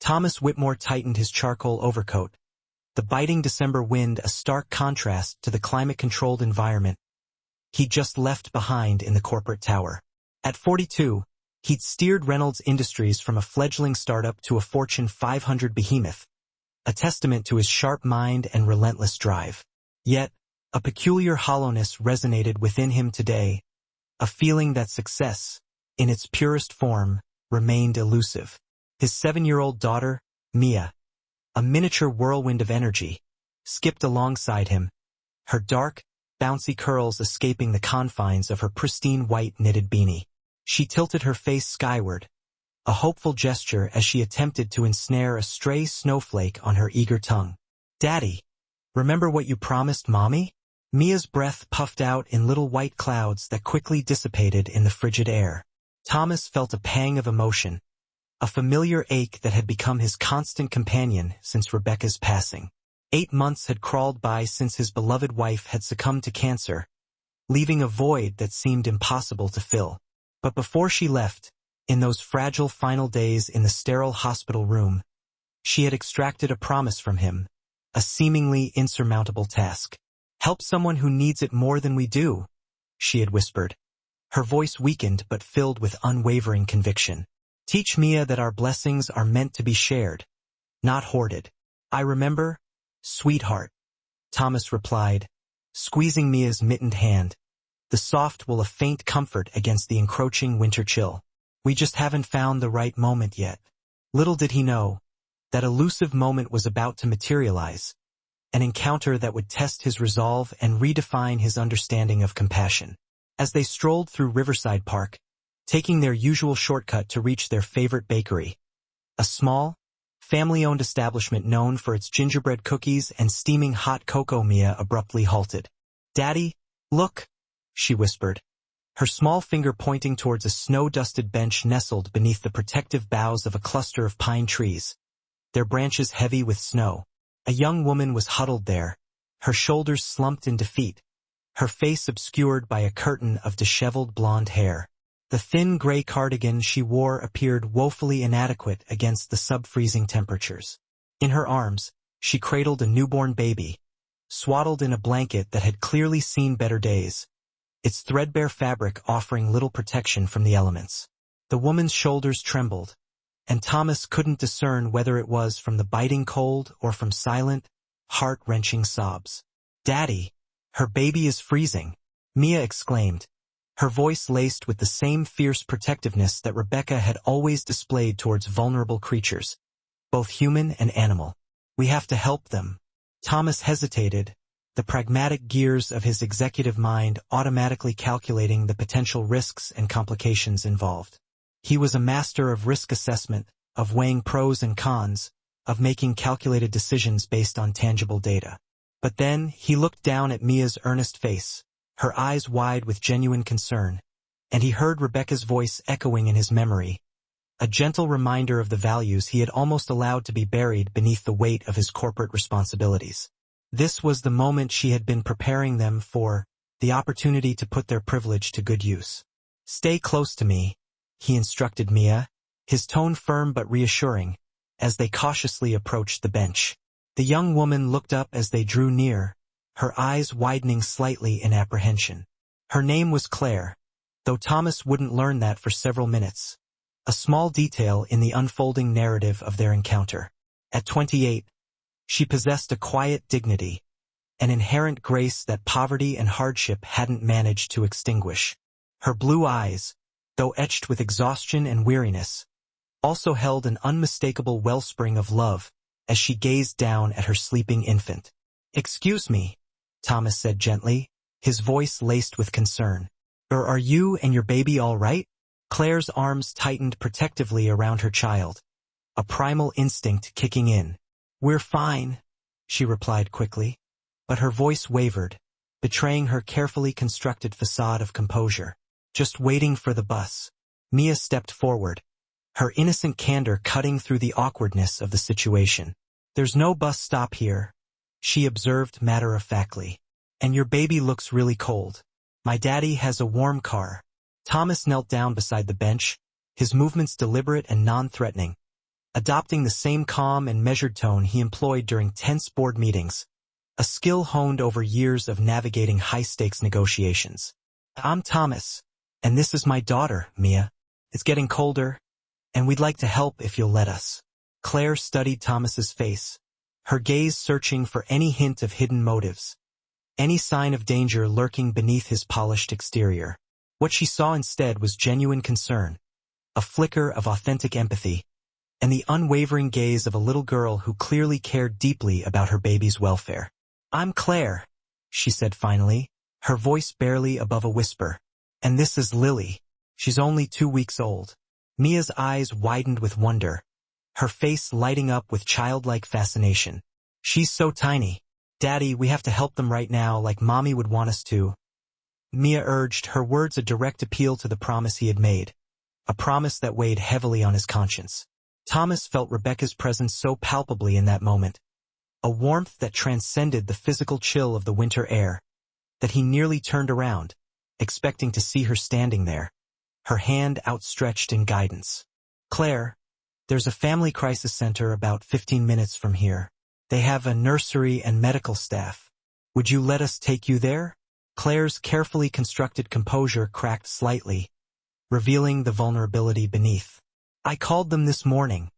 Thomas Whitmore tightened his charcoal overcoat, the biting December wind a stark contrast to the climate-controlled environment he'd just left behind in the corporate tower. At 42, he'd steered Reynolds Industries from a fledgling startup to a Fortune 500 behemoth, a testament to his sharp mind and relentless drive. Yet, a peculiar hollowness resonated within him today, a feeling that success, in its purest form, remained elusive. His 7-year-old daughter, Mia, a miniature whirlwind of energy, skipped alongside him, her dark, bouncy curls escaping the confines of her pristine white knitted beanie. She tilted her face skyward, a hopeful gesture as she attempted to ensnare a stray snowflake on her eager tongue. "Daddy, remember what you promised Mommy?" Mia's breath puffed out in little white clouds that quickly dissipated in the frigid air. Thomas felt a pang of emotion, a familiar ache that had become his constant companion since Rebecca's passing. 8 months had crawled by since his beloved wife had succumbed to cancer, leaving a void that seemed impossible to fill. But before she left, in those fragile final days in the sterile hospital room, she had extracted a promise from him, a seemingly insurmountable task. "Help someone who needs it more than we do," she had whispered. Her voice weakened but filled with unwavering conviction. "Teach Mia that our blessings are meant to be shared, not hoarded." "I remember, sweetheart," Thomas replied, squeezing Mia's mittened hand, the soft wool a faint comfort against the encroaching winter chill. "We just haven't found the right moment yet." Little did he know, that elusive moment was about to materialize, an encounter that would test his resolve and redefine his understanding of compassion. As they strolled through Riverside Park, taking their usual shortcut to reach their favorite bakery, a small, family-owned establishment known for its gingerbread cookies and steaming hot cocoa, Mia abruptly halted. "Daddy, look," she whispered, her small finger pointing towards a snow-dusted bench nestled beneath the protective boughs of a cluster of pine trees, their branches heavy with snow. A young woman was huddled there, her shoulders slumped in defeat, her face obscured by a curtain of disheveled blonde hair. The thin gray cardigan she wore appeared woefully inadequate against the sub-freezing temperatures. In her arms, she cradled a newborn baby, swaddled in a blanket that had clearly seen better days, its threadbare fabric offering little protection from the elements. The woman's shoulders trembled, and Thomas couldn't discern whether it was from the biting cold or from silent, heart-wrenching sobs. "Daddy, her baby is freezing," Mia exclaimed, her voice laced with the same fierce protectiveness that Rebecca had always displayed towards vulnerable creatures, both human and animal. "We have to help them." Thomas hesitated, the pragmatic gears of his executive mind automatically calculating the potential risks and complications involved. He was a master of risk assessment, of weighing pros and cons, of making calculated decisions based on tangible data. But then he looked down at Mia's earnest face, her eyes wide with genuine concern, and he heard Rebecca's voice echoing in his memory, a gentle reminder of the values he had almost allowed to be buried beneath the weight of his corporate responsibilities. This was the moment she had been preparing them for, the opportunity to put their privilege to good use. "Stay close to me," he instructed Mia, his tone firm but reassuring, as they cautiously approached the bench. The young woman looked up as they drew near, her eyes widening slightly in apprehension. Her name was Claire, though Thomas wouldn't learn that for several minutes, a small detail in the unfolding narrative of their encounter. At 28, she possessed a quiet dignity, an inherent grace that poverty and hardship hadn't managed to extinguish. Her blue eyes, though etched with exhaustion and weariness, also held an unmistakable wellspring of love as she gazed down at her sleeping infant. "Excuse me," Thomas said gently, his voice laced with concern. Are you and your baby all right?" Claire's arms tightened protectively around her child, a primal instinct kicking in. "We're fine," she replied quickly, but her voice wavered, betraying her carefully constructed facade of composure. "Just waiting for the bus." Mia stepped forward, her innocent candor cutting through the awkwardness of the situation. "There's no bus stop here," she observed matter-of-factly. "And your baby looks really cold. My daddy has a warm car." Thomas knelt down beside the bench, his movements deliberate and non-threatening, adopting the same calm and measured tone he employed during tense board meetings, a skill honed over years of navigating high-stakes negotiations. "I'm Thomas, and this is my daughter, Mia. It's getting colder, and we'd like to help if you'll let us." Claire studied Thomas's face, her gaze searching for any hint of hidden motives, any sign of danger lurking beneath his polished exterior. What she saw instead was genuine concern, a flicker of authentic empathy, and the unwavering gaze of a little girl who clearly cared deeply about her baby's welfare. "I'm Claire," she said finally, her voice barely above a whisper. "And this is Lily. She's only 2 weeks old." Mia's eyes widened with wonder, her face lighting up with childlike fascination. "She's so tiny. Daddy, we have to help them right now like Mommy would want us to," Mia urged, her words a direct appeal to the promise he had made, a promise that weighed heavily on his conscience. Thomas felt Rebecca's presence so palpably in that moment, a warmth that transcended the physical chill of the winter air, that he nearly turned around, expecting to see her standing there, her hand outstretched in guidance. "Claire, there's a family crisis center about 15 minutes from here. They have a nursery and medical staff. Would you let us take you there?" Claire's carefully constructed composure cracked slightly, revealing the vulnerability beneath. "I called them this morning,"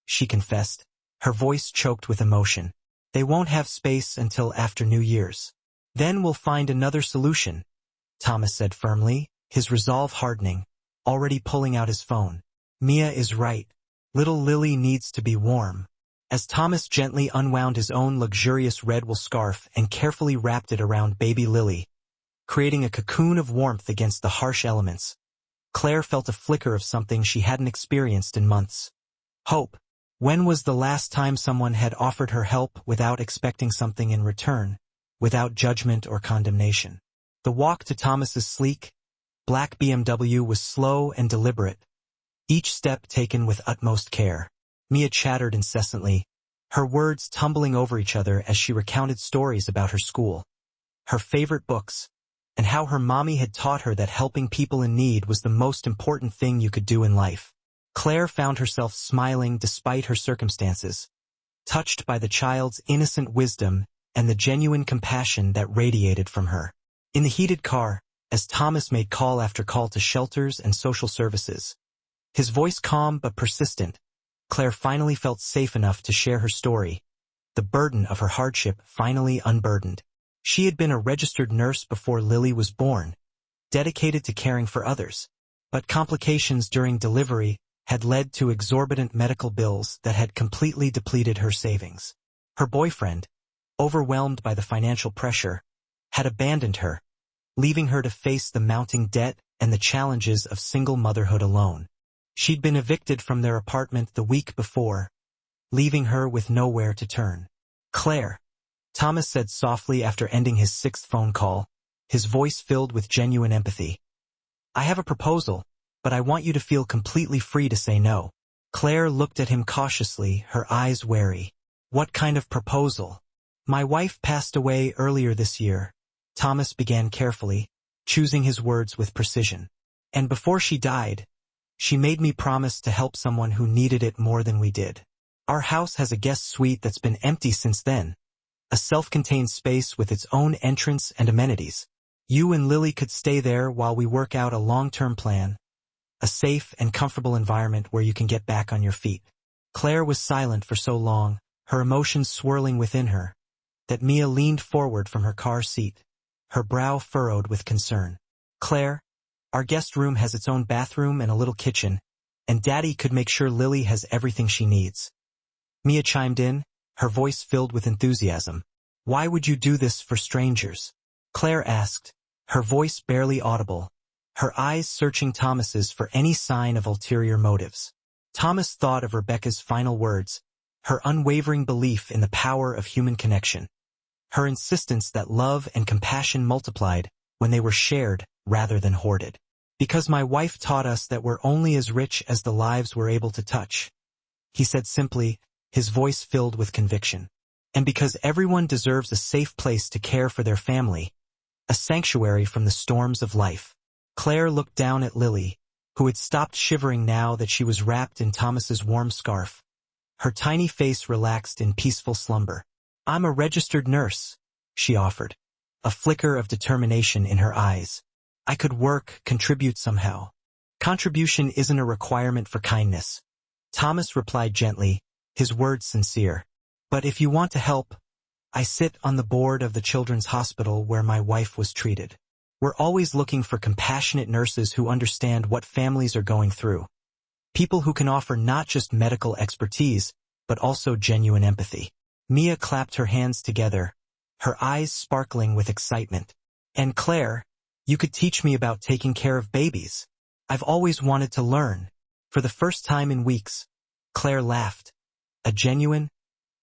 she confessed, her voice choked with emotion. "They won't have space until after New Year's. Then we'll find another solution," Thomas said firmly, his resolve hardening, already pulling out his phone. "Mia is right. Little Lily needs to be warm." As Thomas gently unwound his own luxurious red wool scarf and carefully wrapped it around baby Lily, creating a cocoon of warmth against the harsh elements, Claire felt a flicker of something she hadn't experienced in months. Hope. When was the last time someone had offered her help without expecting something in return, without judgment or condemnation? The walk to Thomas's sleek, black BMW was slow and deliberate, each step taken with utmost care. Mia chattered incessantly, her words tumbling over each other as she recounted stories about her school, her favorite books, and how her mommy had taught her that helping people in need was the most important thing you could do in life. Claire found herself smiling despite her circumstances, touched by the child's innocent wisdom and the genuine compassion that radiated from her. In the heated car, as Thomas made call after call to shelters and social services, his voice calm but persistent, Claire finally felt safe enough to share her story, the burden of her hardship finally unburdened. She had been a registered nurse before Lily was born, dedicated to caring for others, but complications during delivery had led to exorbitant medical bills that had completely depleted her savings. Her boyfriend, overwhelmed by the financial pressure, had abandoned her, leaving her to face the mounting debt and the challenges of single motherhood alone. She'd been evicted from their apartment the week before, leaving her with nowhere to turn. "Claire," Thomas said softly after ending his 6th phone call, his voice filled with genuine empathy. "I have a proposal, but I want you to feel completely free to say no." Claire looked at him cautiously, her eyes wary. "What kind of proposal?" "My wife passed away earlier this year," Thomas began carefully, choosing his words with precision. "And before she died, she made me promise to help someone who needed it more than we did. Our house has a guest suite that's been empty since then, a self-contained space with its own entrance and amenities. You and Lily could stay there while we work out a long-term plan, a safe and comfortable environment where you can get back on your feet." Claire was silent for so long, her emotions swirling within her, that Mia leaned forward from her car seat, her brow furrowed with concern. "Claire, our guest room has its own bathroom and a little kitchen, and Daddy could make sure Lily has everything she needs." Mia chimed in, her voice filled with enthusiasm. "Why would you do this for strangers?" Claire asked, her voice barely audible, her eyes searching Thomas's for any sign of ulterior motives. Thomas thought of Rebecca's final words, her unwavering belief in the power of human connection, her insistence that love and compassion multiplied when they were shared rather than hoarded. "Because my wife taught us that we're only as rich as the lives we're able to touch," he said simply, his voice filled with conviction. "And because everyone deserves a safe place to care for their family, a sanctuary from the storms of life." Claire looked down at Lily, who had stopped shivering now that she was wrapped in Thomas's warm scarf, Her tiny face relaxed in peaceful slumber. "I'm a registered nurse," she offered, a flicker of determination in her eyes. "I could work, contribute somehow." "Contribution isn't a requirement for kindness," Thomas replied gently, his words sincere. "But if you want to help, I sit on the board of the children's hospital where my wife was treated. We're always looking for compassionate nurses who understand what families are going through. People who can offer not just medical expertise, but also genuine empathy." Mia clapped her hands together, her eyes sparkling with excitement. "And Claire, you could teach me about taking care of babies. I've always wanted to learn." For the first time in weeks, Claire laughed, a genuine,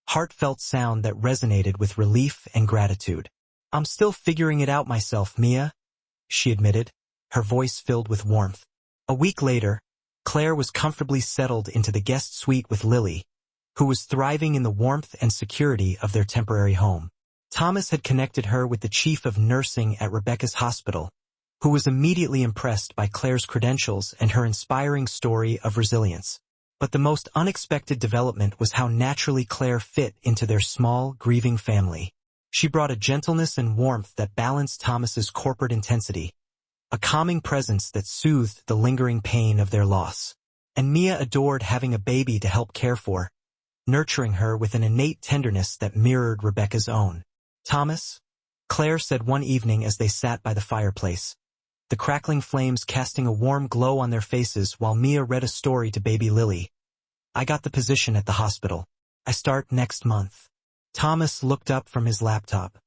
heartfelt sound that resonated with relief and gratitude. "I'm still figuring it out myself, Mia," she admitted, her voice filled with warmth. A week later, Claire was comfortably settled into the guest suite with Lily, who was thriving in the warmth and security of their temporary home. Thomas had connected her with the chief of nursing at Rebecca's hospital, who was immediately impressed by Claire's credentials and her inspiring story of resilience. But the most unexpected development was how naturally Claire fit into their small, grieving family. She brought a gentleness and warmth that balanced Thomas's corporate intensity, a calming presence that soothed the lingering pain of their loss. And Mia adored having a baby to help care for, nurturing her with an innate tenderness that mirrored Rebecca's own. "Thomas," Claire said one evening as they sat by the fireplace, the crackling flames casting a warm glow on their faces while Mia read a story to baby Lily. "I got the position at the hospital. I start next month." Thomas looked up from his laptop,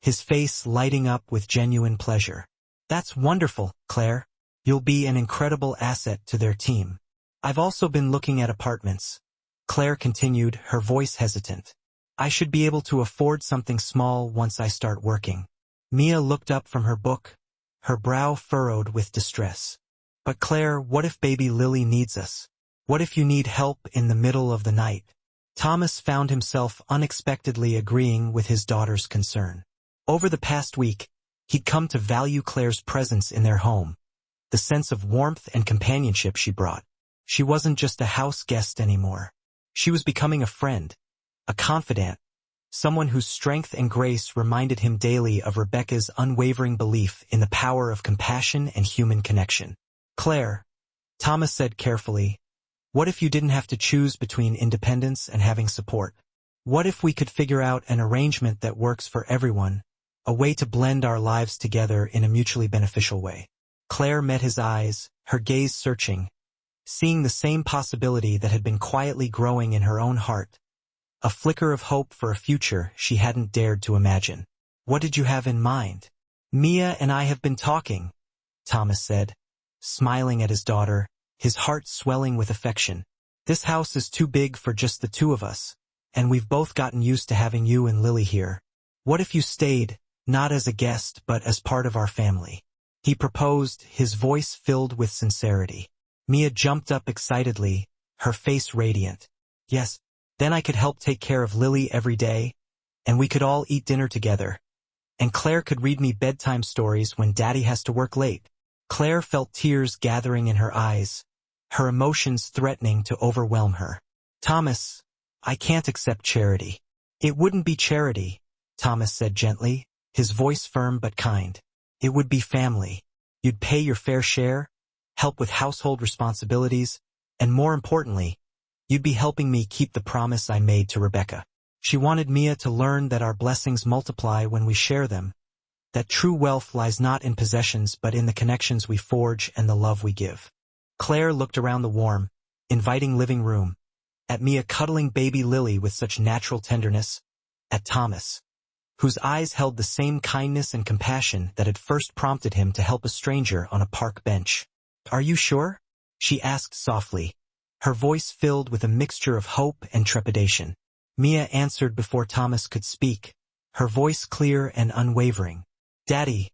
his face lighting up with genuine pleasure. "That's wonderful, Claire. You'll be an incredible asset to their team. I've also been looking at apartments," Claire continued, her voice hesitant. "I should be able to afford something small once I start working." Mia looked up from her book, her brow furrowed with distress. "But Claire, what if baby Lily needs us? What if you need help in the middle of the night?" Thomas found himself unexpectedly agreeing with his daughter's concern. Over the past week, he'd come to value Claire's presence in their home, the sense of warmth and companionship she brought. She wasn't just a house guest anymore. She was becoming a friend, a confidant, someone whose strength and grace reminded him daily of Rebecca's unwavering belief in the power of compassion and human connection. "Claire," Thomas said carefully, "what if you didn't have to choose between independence and having support? What if we could figure out an arrangement that works for everyone, a way to blend our lives together in a mutually beneficial way?" Claire met his eyes, her gaze searching, seeing the same possibility that had been quietly growing in her own heart, a flicker of hope for a future she hadn't dared to imagine. "What did you have in mind?" "Mia and I have been talking," Thomas said, smiling at his daughter, his heart swelling with affection. "This house is too big for just the two of us, and we've both gotten used to having you and Lily here. What if you stayed, not as a guest but as part of our family?" He proposed, his voice filled with sincerity. Mia jumped up excitedly, her face radiant. "Yes, then I could help take care of Lily every day, and we could all eat dinner together. And Claire could read me bedtime stories when Daddy has to work late." Claire felt tears gathering in her eyes, her emotions threatening to overwhelm her. "Thomas, I can't accept charity." "It wouldn't be charity," Thomas said gently, his voice firm but kind. "It would be family. You'd pay your fair share, help with household responsibilities, and more importantly, you'd be helping me keep the promise I made to Rebecca." She wanted Mia to learn that our blessings multiply when we share them, that true wealth lies not in possessions but in the connections we forge and the love we give. Claire looked around the warm, inviting living room, at Mia cuddling baby Lily with such natural tenderness, at Thomas, whose eyes held the same kindness and compassion that had first prompted him to help a stranger on a park bench. "Are you sure?" she asked softly, her voice filled with a mixture of hope and trepidation. Mia answered before Thomas could speak, her voice clear and unwavering. "Daddy,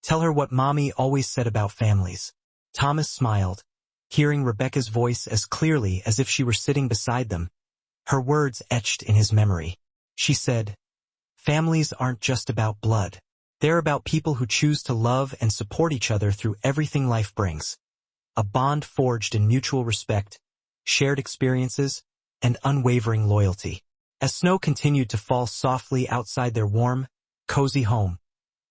tell her what Mommy always said about families." Thomas smiled, hearing Rebecca's voice as clearly as if she were sitting beside them, her words etched in his memory. She said, "Families aren't just about blood. They're about people who choose to love and support each other through everything life brings. A bond forged in mutual respect, shared experiences, and unwavering loyalty. As snow continued to fall softly outside their warm, cozy home,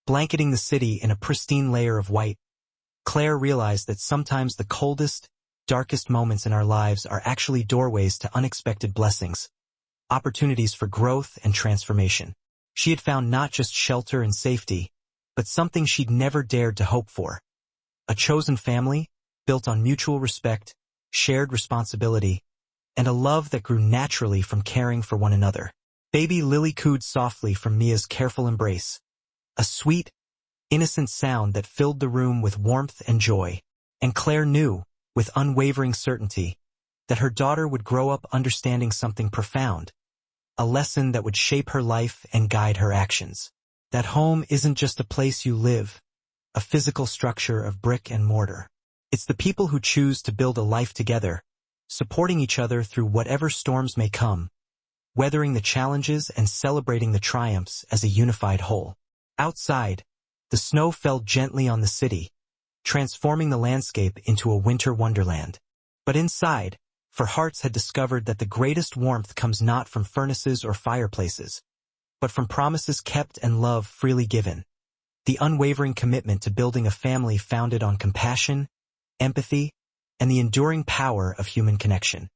blanketing the city in a pristine layer of white, Claire realized that sometimes the coldest, darkest moments in our lives are actually doorways to unexpected blessings, opportunities for growth and transformation. She had found not just shelter and safety, but something she'd never dared to hope for. A chosen family, built on mutual respect, shared responsibility, and a love that grew naturally from caring for one another. Baby Lily cooed softly from Mia's careful embrace, a sweet, innocent sound that filled the room with warmth and joy. And Claire knew, with unwavering certainty, that her daughter would grow up understanding something profound, a lesson that would shape her life and guide her actions. That home isn't just a place you live, a physical structure of brick and mortar. It's the people who choose to build a life together, supporting each other through whatever storms may come, weathering the challenges and celebrating the triumphs as a unified whole. Outside, the snow fell gently on the city, transforming the landscape into a winter wonderland. But inside, for hearts had discovered that the greatest warmth comes not from furnaces or fireplaces, but from promises kept and love freely given. The unwavering commitment to building a family founded on compassion, empathy, and the enduring power of human connection.